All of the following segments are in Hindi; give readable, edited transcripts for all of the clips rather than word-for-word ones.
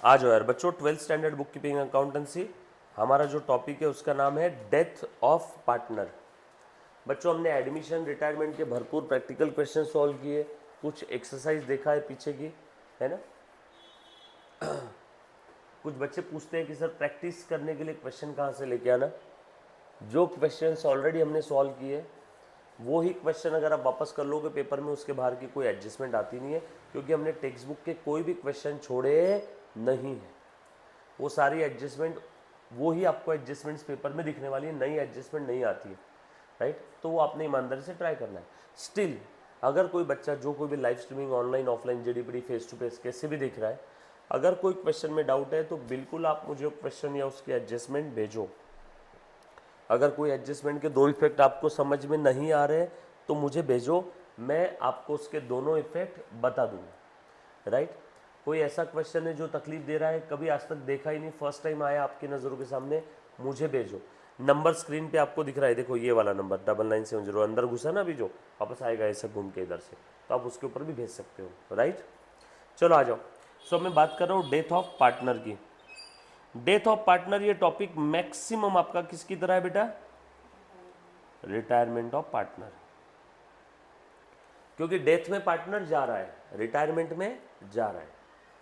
आ जाओ यार बच्चों, 12th standard book keeping accountancy, हमारा जो टॉपिक है उसका नाम है डेथ ऑफ पार्टनर। बच्चों हमने एडमिशन रिटायरमेंट के भरपूर प्रैक्टिकल क्वेश्चन सॉल्व किए, कुछ एक्सरसाइज देखा है पीछे की, है ना। कुछ बच्चे पूछते हैं कि सर प्रैक्टिस करने के लिए क्वेश्चन कहाँ से लेके आना। जो क्वेश्चंस ऑलरेडी हमने सॉल्व किए वो ही क्वेश्चन अगर आप वापस कर लोगे पेपर में, उसके बाहर की कोई एडजस्टमेंट आती नहीं है, क्योंकि हमने टेक्स्ट बुक के कोई भी क्वेश्चन छोड़े नहीं है। वो सारी एडजस्टमेंट वो ही आपको एडजस्टमेंट्स पेपर में दिखने वाली है, नई एडजस्टमेंट नहीं आती है, राइट। तो वो आपने ईमानदारी से ट्राई करना है। स्टिल अगर कोई बच्चा जो कोई भी लाइव स्ट्रीमिंग ऑनलाइन ऑफलाइन जेडीपीडी फेस टू फेस कैसे भी देख रहा है, अगर कोई क्वेश्चन में डाउट है तो बिल्कुल आप मुझे क्वेश्चन या उसकी एडजस्टमेंट भेजो। अगर कोई एडजस्टमेंट के दो इफेक्ट आपको समझ में नहीं आ रहे तो मुझे भेजो, मैं आपको उसके दोनों इफेक्ट बता दूंगा, राइट। कोई ऐसा क्वेश्चन है जो तकलीफ दे रहा है, कभी आज तक देखा ही नहीं, फर्स्ट टाइम आया आपकी नज़रों के सामने, मुझे भेजो। नंबर स्क्रीन पे आपको दिख रहा है, देखो ये वाला नंबर 9970, अंदर घुसा ना अभी जो, वापस आएगा ऐसा घूम के इधर से, तो आप उसके ऊपर भी भेज सकते हो, राइट। चलो आ जाओ। सो मैं बात कर रहा हूँ डेथ ऑफ पार्टनर की। डेथ ऑफ पार्टनर ये टॉपिक मैक्सिमम आपका किसकी तरह है बेटा, रिटायरमेंट ऑफ पार्टनर। क्योंकि डेथ में पार्टनर जा रहा है, रिटायरमेंट में जा रहा है,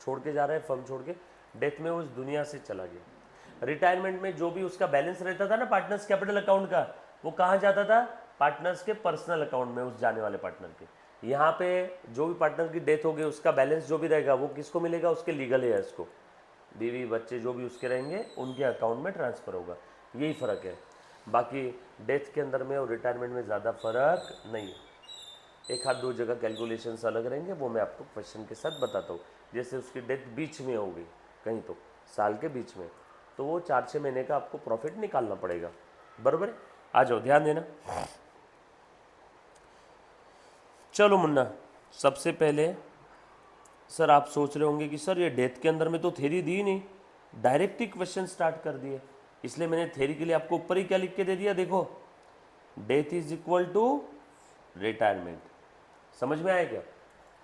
छोड़ के जा रहा है फर्म छोड़ के, डेथ में उस दुनिया से चला गया। रिटायरमेंट में जो भी उसका बैलेंस रहता था ना पार्टनर्स कैपिटल अकाउंट का, वो कहाँ जाता था, पार्टनर्स के पर्सनल अकाउंट में, उस जाने वाले पार्टनर के। यहाँ पे जो भी पार्टनर की डेथ हो गई उसका बैलेंस जो भी रहेगा वो किसको मिलेगा, उसके लीगल हेयर्स को, बीवी बच्चे जो भी उसके रहेंगे उनके अकाउंट में ट्रांसफ़र होगा। यही फ़र्क है, बाकी डेथ के अंदर में और रिटायरमेंट में ज़्यादा फर्क नहीं है। एक हाथ दो जगह कैलकुलेशंस अलग रहेंगे, वो मैं आपको क्वेश्चन के साथ बताता हूँ। जैसे उसकी डेथ बीच में हो गई कहीं, तो साल के बीच में, तो वो 4-6 महीने का आपको प्रॉफिट निकालना पड़ेगा, बराबर है। आ जाओ ध्यान देना। चलो मुन्ना, सबसे पहले सर आप सोच रहे होंगे कि सर ये डेथ के अंदर में तो थ्योरी दी नहीं, डायरेक्ट ही क्वेश्चन स्टार्ट कर दिए, इसलिए मैंने थ्योरी के लिए आपको ऊपर ही क्या लिख के दे दिया, देखो death is equal to retirement. समझ में आया क्या।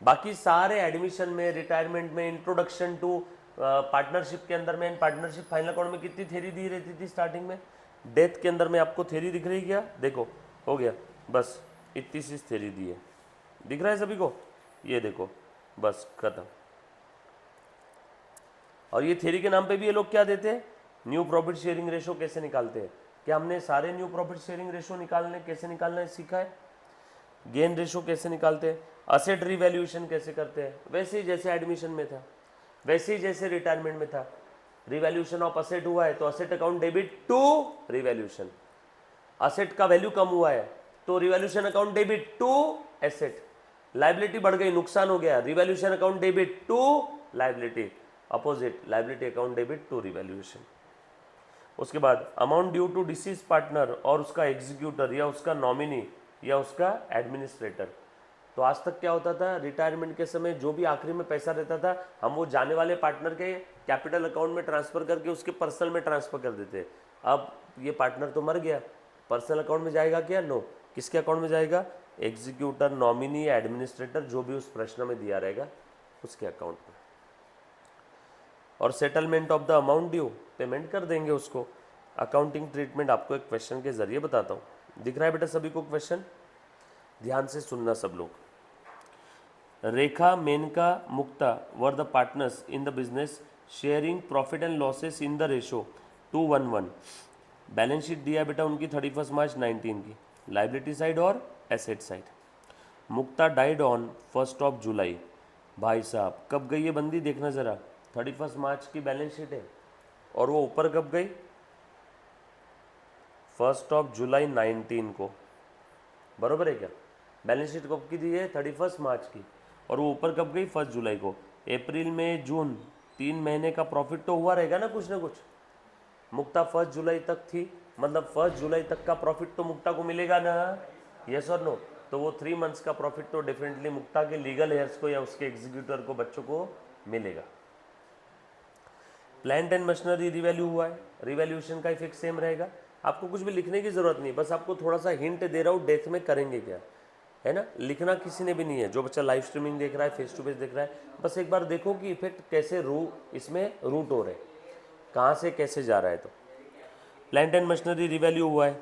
बाकी सारे एडमिशन में, रिटायरमेंट में, इंट्रोडक्शन टू पार्टनरशिप के अंदर में, पार्टनरशिप फाइनल अकाउंट में कितनी थ्योरी दी रहती थी स्टार्टिंग में, डेथ के अंदर में आपको थ्योरी दिख रही क्या, देखो हो गया, बस इतनी सी थ्योरी दी है, दिख रहा है सभी को, ये देखो बस खत्म। और ये थ्योरी के नाम पे भी ये लोग क्या देते हैं, न्यू प्रॉफिट शेयरिंग रेशो कैसे निकालते हैं। क्या हमने सारे न्यू प्रॉफिट शेयरिंग रेशो निकालने कैसे निकालना है सीखा है, गेन रेशो कैसे निकालते हैं, असेट रिवैल्यूएशन कैसे करते हैं, वैसे ही जैसे एडमिशन में था, वैसे ही जैसे रिटायरमेंट में था। रिवैल्यूएशन ऑफ असेट हुआ है तो asset account debit to revaluation, asset का वैल्यू कम हुआ है तो revaluation account debit to asset, liability बढ़ गई नुकसान हो गया, revaluation account debit to liability, opposite liability account debit to revaluation. उसके बाद amount due to deceased partner और उसका एग्जीक्यूटर या उसका नॉमिनी या उसका एडमिनिस्ट्रेटर। तो आज तक क्या होता था, रिटायरमेंट के समय जो भी आखिरी में पैसा रहता था हम वो जाने वाले पार्टनर के कैपिटल अकाउंट में ट्रांसफ़र करके उसके पर्सनल में ट्रांसफ़र कर देते। अब ये पार्टनर तो मर गया, पर्सनल अकाउंट में जाएगा क्या, नो, किसके अकाउंट में जाएगा, एग्जीक्यूटर, नॉमिनी, एडमिनिस्ट्रेटर, जो भी उस प्रश्न में दिया रहेगा उसके अकाउंट में। और settlement of the amount due, payment कर देंगे उसको। अकाउंटिंग ट्रीटमेंट आपको एक क्वेश्चन के जरिए बताता हूँ, दिख रहा है बेटा सभी को क्वेश्चन, ध्यान से सुनना सब लोग। Rekha, Menaka, Mukta were the partners in the business sharing profit and losses in the ratio 2:1:1। Balance sheet दिया है बेटा उनकी 31 मार्च 19 की, लाइबिलिटी साइड और asset side. Mukta died on 1 July. भाई साहब कब गई ये बंदी, देखना ज़रा, 31 मार्च की बैलेंस शीट है और वो ऊपर कब गई, 1 जुलाई 19 को, बरोबर है क्या। बैलेंस शीट कब की दी है, 31 मार्च की, और वो ऊपर कब गई, 1 जुलाई को। अप्रैल में जून 3 महीने का प्रॉफिट तो हुआ रहेगा ना कुछ ना कुछ। मुक्ता 1 जुलाई तक थी, मतलब 1 जुलाई तक का प्रॉफिट तो मुक्ता को मिलेगा ना, यस और नो। तो वो 3 मंथ्स का प्रॉफिट तो डेफिनेटली मुक्ता के लीगल हेयर्स को या उसके एग्जीक्यूटर को, बच्चों को मिलेगा। प्लांट एंड मशीनरी रिवैल्यू हुआ है, रिवैल्यूएशन का इफेक्ट सेम रहेगा। आपको कुछ भी लिखने की जरूरत नहीं, बस आपको थोड़ा सा हिंट दे रहा हूँ डेथ में करेंगे क्या। है ना, लिखना किसी ने भी नहीं है। जो बच्चा लाइव स्ट्रीमिंग देख रहा है, फेस टू फेस देख रहा है, बस एक बार देखो कि इफेक्ट कैसे इसमें रूट हो रहे, कहाँ से कैसे जा रहा है। तो प्लांट एंड मशीनरी रिवैल्यू हुआ है,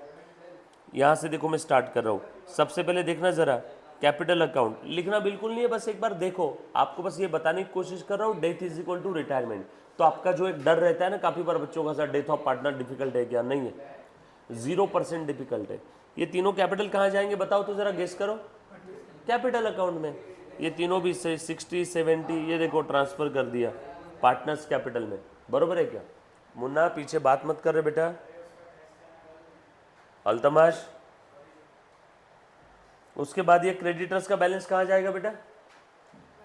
यहाँ से देखो मैं स्टार्ट कर रहा हूँ। सबसे पहले देखना ज़रा कैपिटल अकाउंट, लिखना बिल्कुल नहीं है, बस एक बार देखो। आपको बस ये बताने की कोशिश कर रहा हूँ, death is equal to retirement. तो आपका जो एक डर रहता है ना काफ़ी बार बच्चों का, sir death of partner difficult है क्या? नहीं है, 0% डिफिकल्ट है। ये तीनों कैपिटल कहाँ जाएंगे बताओ तो ज़रा गेस करो। कैपिटल अकाउंट में। ये तीनों भी 60 70 ये देखो ट्रांसफ़र कर दिया पार्टनर्स कैपिटल में, बरोबर है क्या? मुन्ना पीछे बात मत कर रहे बेटा। अल्तमाश, उसके बाद ये क्रेडिटर्स का बैलेंस कहाँ जाएगा बेटा?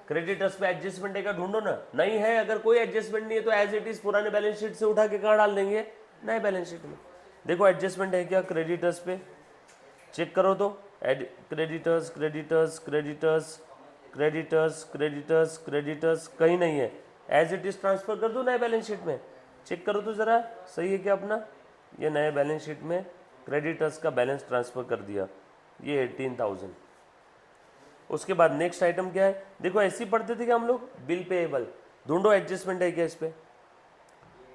क्रेडिटर्स पे एडजस्टमेंट है क्या? ढूंढो ना। नहीं है, अगर कोई एडजस्टमेंट नहीं है तो एज इट इज पुराने बैलेंस शीट से उठा के कहाँ डाल देंगे? नए बैलेंस शीट में। देखो एडजस्टमेंट है क्या क्रेडिटर्स पे? चेक करो तो। Creditors creditors creditors creditors creditors creditors कहीं नहीं है। एज इट इज ट्रांसफर कर दो नए बैलेंस शीट में। चेक करो तो ज़रा, सही है क्या अपना? ये नए बैलेंस शीट में क्रेडिटर्स का बैलेंस ट्रांसफ़र कर दिया, ये 18,000। उसके बाद नेक्स्ट आइटम क्या है? देखो ऐसे ही पढ़ते थे कि हम लोग, बिल पेएबल। ढूंढो एडजस्टमेंट है क्या इस पे?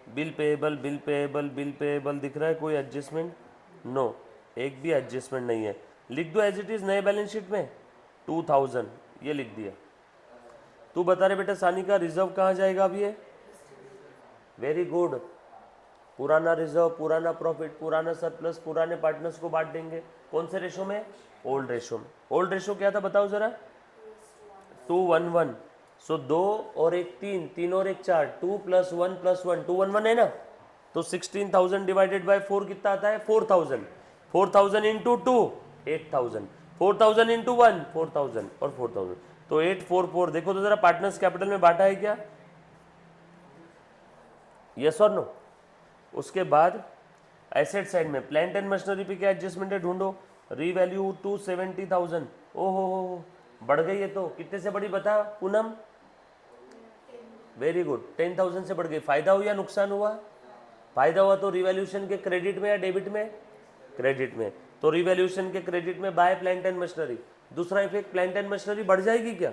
Bill payable bill payable bill payable दिख रहा है कोई एडजस्टमेंट? नो, एक भी एडजस्टमेंट नहीं है। लिख दो एज इट इज नए बैलेंस शीट में 2000, ये लिख दिया। तू बता रहे बेटा सानी का रिजर्व कहाँ जाएगा अब? ये वेरी गुड, पुराना रिजर्व, पुराना प्रॉफिट, पुराना सरप्लस पुराने पार्टनर्स को बांट देंगे। कौन से रेशो में? ओल्ड रेशो में। ओल्ड रेशो क्या था बताओ जरा? 2:1:1। सो 2 और 1 3, 3 और 1 4, 2 + 1 + 1 2:1:1 है ना। तो 16,000 डिवाइडेड बाय 4 कितना आता है? 4,000। 4,000 इंटू 2 8,000, 4,000 इंटू 1 4,000 और 4,000, तो 844। देखो तो जरा पार्टनर्स कैपिटल में बांटा है क्या? यस और नो? उसके बाद एसेट साइड में प्लांट एंड मशीनरी पे क्या एडजस्टमेंट है? ढूंढो। Revalue to 70,000। ओहो, बढ़ गई है। तो कितने से बढ़ी बता पूनम? वेरी गुड, 10,000 से बढ़ गई। फायदा हुआ या नुकसान हुआ? फायदा हुआ। तो रिवैल्यूएशन के क्रेडिट में या डेबिट में? क्रेडिट में। तो रिवैल्यूएशन के क्रेडिट में बाय प्लांट एंड मशीनरी। दूसरा इफेक्ट, प्लांट एंड मशीनरी बढ़ जाएगी क्या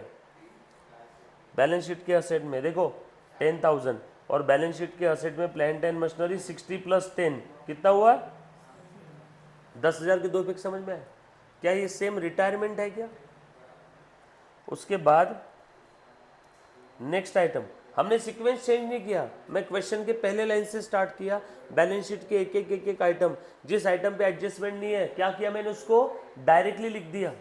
बैलेंस शीट के असेट में? देखो 10,000 और बैलेंस शीट के असेट में प्लांट एंड मशीनरी 60 + 10 कितना हुआ? 10,000 के दो इफेक्ट समझ में आए क्या? ये सेम रिटायरमेंट है क्या? उसके बाद नेक्स्ट आइटम, हमने सीक्वेंस चेंज नहीं किया। मैं क्वेश्चन के पहले लाइन से स्टार्ट किया, बैलेंस शीट के एक आइटम, जिस आइटम पे एडजस्टमेंट नहीं है क्या किया मैंने? उसको डायरेक्टली लिख दिया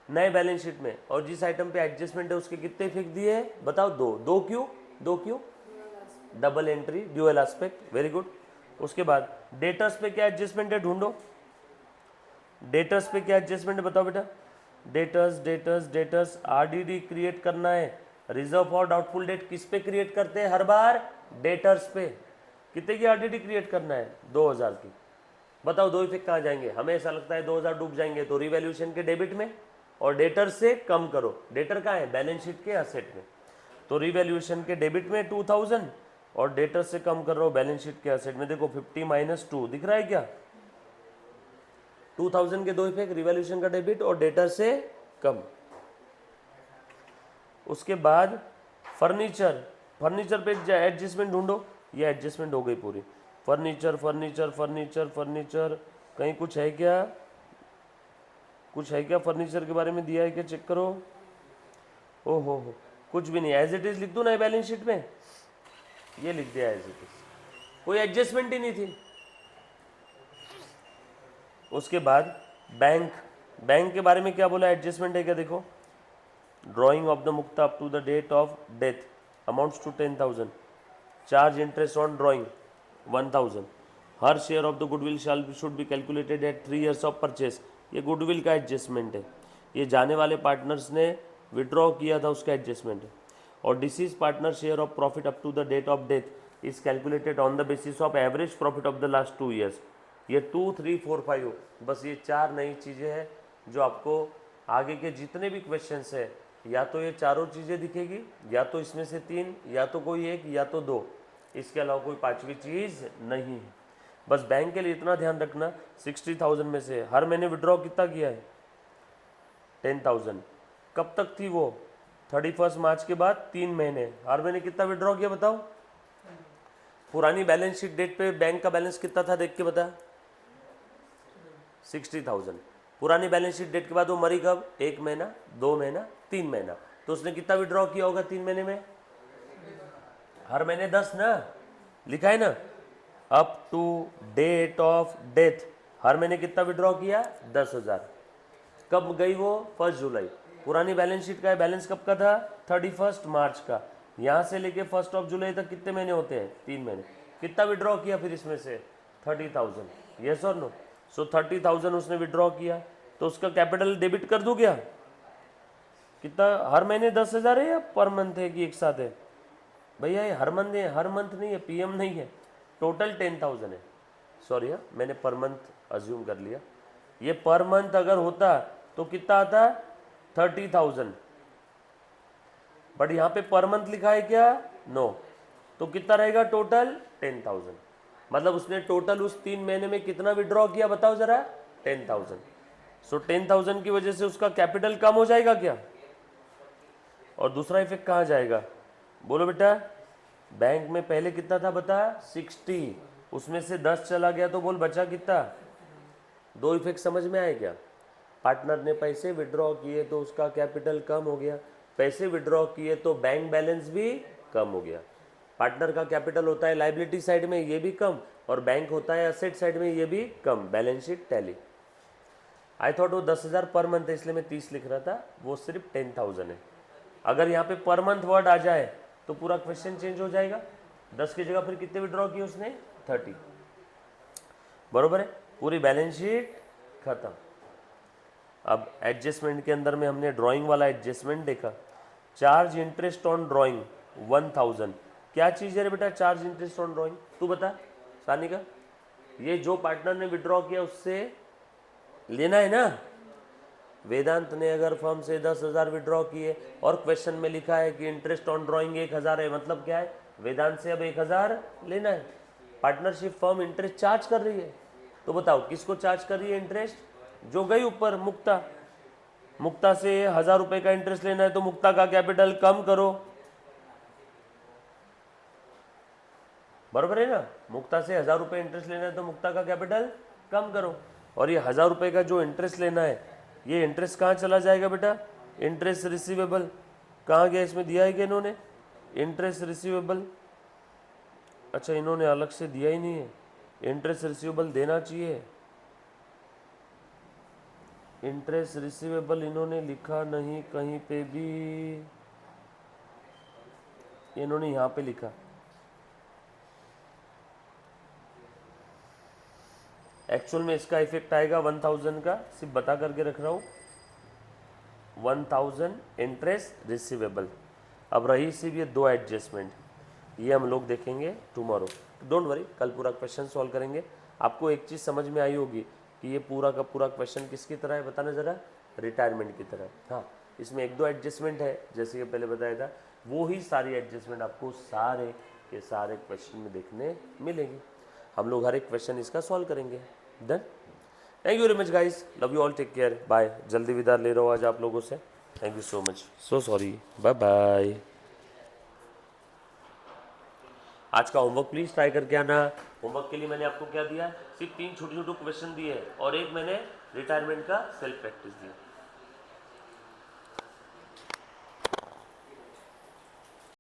नए बैलेंस शीट में। और जिस आइटम पे एडजस्टमेंट है उसके कितने इफेक्ट दिए बताओ? दो क्यों? Double entry, dual aspect, very good. उसके बाद डेटर्स पे क्या एडजस्टमेंट है? ढूंढो डेटर्स पे क्या एडजस्टमेंट है बताओ बेटा? डेटर्स आरडीडी क्रिएट करना है। रिजर्व फॉर डाउटफुल डेट किस पे क्रिएट करते हैं हर बार? डेटर्स पे। कितने की आरडीडी क्रिएट करना है? 2,000 की। बताओ दो इफेक्ट कहाँ जाएंगे? हमें ऐसा लगता है 2,000 डूब जाएंगे, तो रिवैल्यूएशन के डेबिट में और डेटर से कम करो। डेटर कहाँ है? बैलेंस शीट के असेट में। तो रिवैल्यूएशन के डेबिट में 2,000 और डेटर से कम कर रहा हूँ बैलेंस शीट के असेट में। देखो 50 - 2 दिख रहा है क्या? 2,000 के दो इफेक्ट, रिवैल्यूएशन का डेबिट और डेटर से कम। उसके बाद फर्नीचर पे एडजस्टमेंट ढूंढो। ये एडजस्टमेंट हो गई पूरी। फर्नीचर कहीं कुछ है क्या? फर्नीचर के बारे में दिया है क्या? चेक करो। ओहो हो, कुछ भी नहीं। एज इट इज लिख दो ना बैलेंस शीट में, ये लिख दिया एज इट इज, कोई एडजस्टमेंट ही नहीं थी। उसके बाद बैंक के बारे में क्या बोला? एडजस्टमेंट है क्या? देखो, drawing of the Mukta up to the date of death amounts to 10,000, charge interest on drawing 1,000, her share of the goodwill should be calculated at 3 years of purchase. ये गुडविल का एडजस्टमेंट है, ये जाने वाले पार्टनर्स ने विड्रॉ किया था उसका एडजस्टमेंट है। और deceased partner share of profit up to the date of death is calculated on the basis of average profit of the last 2 years। ये 2, 3, 4, 5 बस ये 4 नई चीज़ें हैं जो आपको आगे के जितने भी क्वेश्चंस है या तो ये चारों चीज़ें दिखेगी, या तो इसमें से 3, या तो कोई एक, या तो 2, इसके अलावा कोई पांचवी चीज़ नहीं है। बस बैंक के लिए इतना ध्यान रखना, 60,000 में से हर महीने विड्रॉ कितना किया है? 10,000। कब तक थी वो? 31 मार्च के बाद 3 महीने। हर महीने कितना विड्रॉ किया बताओ? पुरानी बैलेंस शीट डेट पे बैंक का बैलेंस कितना था देख के बता। 60,000। पुरानी बैलेंस शीट डेट के बाद वो मरी कब? 1 महीना, 2 महीना, 3 महीना। तो उसने कितना विड्रॉ किया होगा 3 महीने में? हर महीने 10 ना, लिखा है ना, up to date of death हर महीने कितना विड्रॉ किया? 10,000। कब गई वो? 1 जुलाई। पुरानी बैलेंस शीट का बैलेंस कब का था? 31 मार्च का। यहाँ से लेके 1 जुलाई तक कितने महीने होते हैं? 3 महीने। कितना विड्रॉ किया फिर इसमें से? 30,000। यस और नो? सो 30,000 उसने विड्रॉ किया, तो उसका कैपिटल डेबिट कर दूं क्या? कितना? हर महीने 10,000 है या पर मंथ है कि एक साथ है? भैया ये हर मंथ है, हर मंथ नहीं है, पीएम नहीं है। टोटल 10,000 है। सॉरी हाँ, मैंने पर मंथ अज्यूम कर लिया। ये पर मंथ अगर होता तो कितना आता? 30,000। बट यहाँ पे पर मंथ लिखा है क्या? नो। तो कितना रहेगा टोटल? 10,000। मतलब उसने टोटल उस 3 महीने में कितना विड्रॉ किया बताओ जरा? 10,000। सो 10,000 की वजह से उसका कैपिटल कम हो जाएगा क्या? और दूसरा इफेक्ट कहाँ जाएगा बोलो बेटा? बैंक में पहले कितना था बता? 60। उसमें से 10 चला गया तो बोल बचा कितना? 2 इफेक्ट समझ में आए क्या? पार्टनर ने पैसे विड्रॉ किए तो उसका कैपिटल कम हो गया, पैसे विड्रॉ किए तो बैंक बैलेंस भी कम हो गया। पार्टनर का कैपिटल होता है लाइबिलिटी साइड में, ये भी कम, और बैंक होता है असेट साइड में, ये भी कम। Balance sheet tally. I thought वो 10,000 पर मंथ है इसलिए मैं 30 लिख रहा था, वो सिर्फ 10,000 है। अगर यहाँ पे पर मंथ वर्ड आ जाए तो पूरा क्वेश्चन चेंज हो जाएगा। 10 की जगह फिर कितने विड्रॉ किए उसने? 30। बरोबर है? पूरी बैलेंस शीट खत्म। अब एडजस्टमेंट के अंदर में हमने ड्राइंग वाला एडजस्टमेंट देखा। Charge interest on drawing 1,000। क्या चीज़ है रे बेटा चार्ज इंटरेस्ट ऑन ड्राइंग? तू बता सानिका। ये जो पार्टनर ने विड्रॉ किया उससे लेना है ना। वेदांत ने अगर फर्म से 10,000 विड्रॉ किए और क्वेश्चन में लिखा है कि इंटरेस्ट ऑन ड्राइंग 1,000 है, मतलब क्या है? वेदांत से अब 1,000 लेना है। पार्टनरशिप फर्म इंटरेस्ट चार्ज कर रही है, तो बताओ किसको चार्ज कर रही है इंटरेस्ट? जो गई ऊपर मुक्ता। मुक्ता से 1,000 रुपए का इंटरेस्ट लेना है तो मुक्ता का कैपिटल कम करो। बराबर है ना? मुक्ता से 1,000 रुपए इंटरेस्ट लेना है तो मुक्ता का कैपिटल कम करो। और ये 1,000 रुपए का जो इंटरेस्ट लेना है, ये इंटरेस्ट कहाँ चला जाएगा बेटा? Interest receivable. कहाँ गया? इसमें दिया है कि इन्होंने इंटरेस्ट रिसीवेबल? अच्छा इन्होंने अलग से दिया ही नहीं है, इंटरेस्ट रिसीवेबल देना चाहिए। इंटरेस्ट रिसीवेबल इन्होंने लिखा नहीं कहीं पे भी, इन्होंने यहाँ पे लिखा। एक्चुअल में इसका इफेक्ट आएगा 1,000 का, सिर्फ बता करके रख रहा हूँ। 1,000 इंटरेस्ट रिसीवेबल। अब रही सिर्फ ये 2 एडजस्टमेंट, ये हम लोग देखेंगे टुमारो। डोंट वरी, कल पूरा क्वेश्चन सॉल्व करेंगे। आपको एक चीज़ समझ में आई होगी कि ये पूरा का पूरा क्वेश्चन किसकी तरह है, बताना ज़रा? रिटायरमेंट की तरह। हाँ, इसमें 1-2 एडजस्टमेंट है जैसे कि पहले बताया था, वो ही सारी एडजस्टमेंट आपको सारे के सारे क्वेश्चन में देखने मिलेंगे। हम लोग हर एक क्वेश्चन इसका सॉल्व करेंगे। Done. Thank you very much guys, love you all, take care, bye. जल्दी विदा ले रहा हूँ आज आप लोगों से। Thank you so much, so sorry, bye bye. आज का होमवर्क प्लीज ट्राई करके आना। होमवर्क के लिए मैंने आपको क्या दिया? सिर्फ 3 छोटे छोटे क्वेश्चन दिए और एक मैंने रिटायरमेंट का सेल्फ प्रैक्टिस दिया।